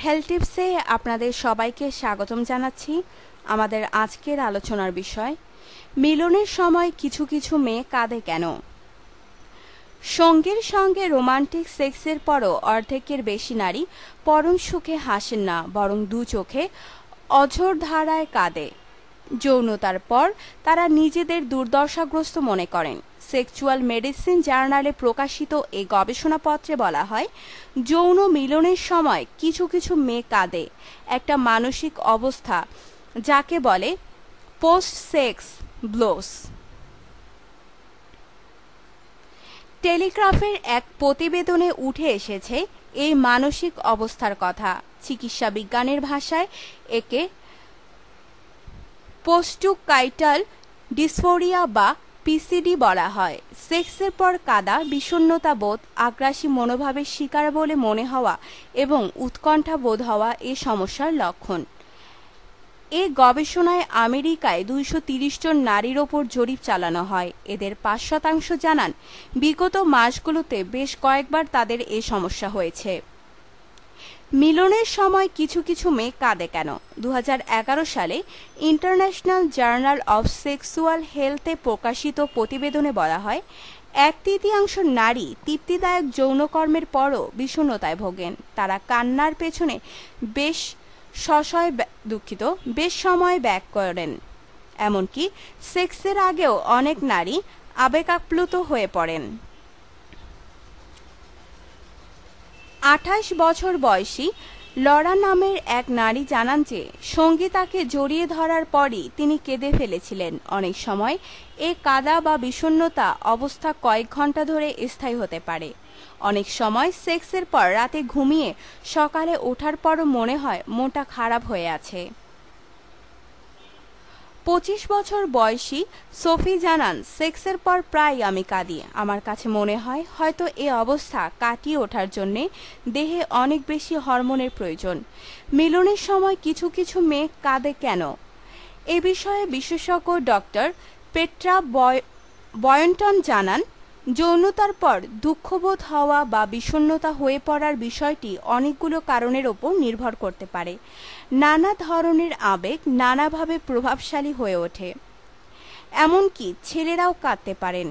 Health টিপসে আপনাদের সবাইকে স্বাগতম জানাচ্ছি। আমাদের আজকের আলোচনার বিষয় মিলনের সময় কিছু কিছু মেয়ে কাঁদে কেন। সঙ্গীর সঙ্গে রোমান্টিক সেক্সের পরও অর্ধেকের বেশি নারী পরম সুখে হাসেন না, বরং দু চোখে অঝোর ধারায় কাঁদে। যৌনতার পর তারা নিজেদের দুর্দশাগ্রস্ত মনে করেন। সেক্সুয়াল মেডিসিন জার্নালে প্রকাশিত এই গবেষণাপত্রে বলা হয়, যৌন মিলনের সময় কিছু কিছু মেয়ে কাঁদে, একটা মানসিক অবস্থা যাকে বলে পোস্ট সেক্স ব্লোস। টেলিগ্রাফের এক প্রতিবেদনে উঠে এসেছে এই মানসিক অবস্থার কথা। চিকিৎসা বিজ্ঞানের ভাষায় একে পোস্টুকাইটাল ডিসফোরিয়া বা পিসিডি বলা হয়। সেক্সের পর কাদা, বিষণ্ণতা বোধ, আগ্রাসী মনোভাবের শিকার বলে মনে হওয়া এবং উৎকণ্ঠা বোধ হওয়া এ সমস্যার লক্ষণ। এ গবেষণায় আমেরিকায় 230 জন নারীর ওপর জরিপ চালানো হয়। এদের 5% জানান বিগত মাসগুলোতে বেশ কয়েকবার তাদের এ সমস্যা হয়েছে। মিলনের সময় কিছু কিছু মেয়ে কাঁদে কেন। 2011 সালে ইন্টারন্যাশনাল জার্নাল অফ সেক্সুয়াল হেলথে প্রকাশিত প্রতিবেদনে বলা হয়, 1/3 নারী তৃপ্তিদায়ক যৌনকর্মের পরও বিষণ্ণতায় ভোগেন। তারা কান্নার পেছনে বেশ সময় ব্যয় করেন। এমনকি সেক্সের আগেও অনেক নারী আবেগাপ্লুত হয়ে পড়েন। 28 বছর বয়সী লরা নামের এক নারী জানান যে সঙ্গী তাকে জড়িয়ে ধরার পরই তিনি কেঁদে ফেলেছিলেন। অনেক সময় এ কাঁদা বা বিষণ্ণতা অবস্থা কয়েক ঘন্টা ধরে স্থায়ী হতে পারে। অনেক সময় সেক্সের পর রাতে ঘুমিয়ে সকালে ওঠার পরও মনে হয় মনটা খারাপ হয়ে আছে। 25 বছর বয়সী সোফি জানান, সেক্সের পর প্রায় আমি কাঁদি। আমার কাছে মনে হয় হয়তো এ অবস্থা কাটিয়ে ওঠার জন্যে দেহে অনেক বেশি হরমোনের প্রয়োজন। মিলনের সময় কিছু কিছু মেয়ে কাঁদে কেন, এ বিষয়ে বিশেষজ্ঞ ডক্টর পেট্রা বয়ন্টন জানান, যৌনতার পর দুঃখবোধ হওয়া বা বিষণ্ণতা হয়ে পড়ার বিষয়টি অনেকগুলো কারণের ওপর নির্ভর করতে পারে। নানা ধরনের আবেগ নানাভাবে প্রভাবশালী হয়ে ওঠে, এমনকি ছেলেরাও কাঁদতে পারেন।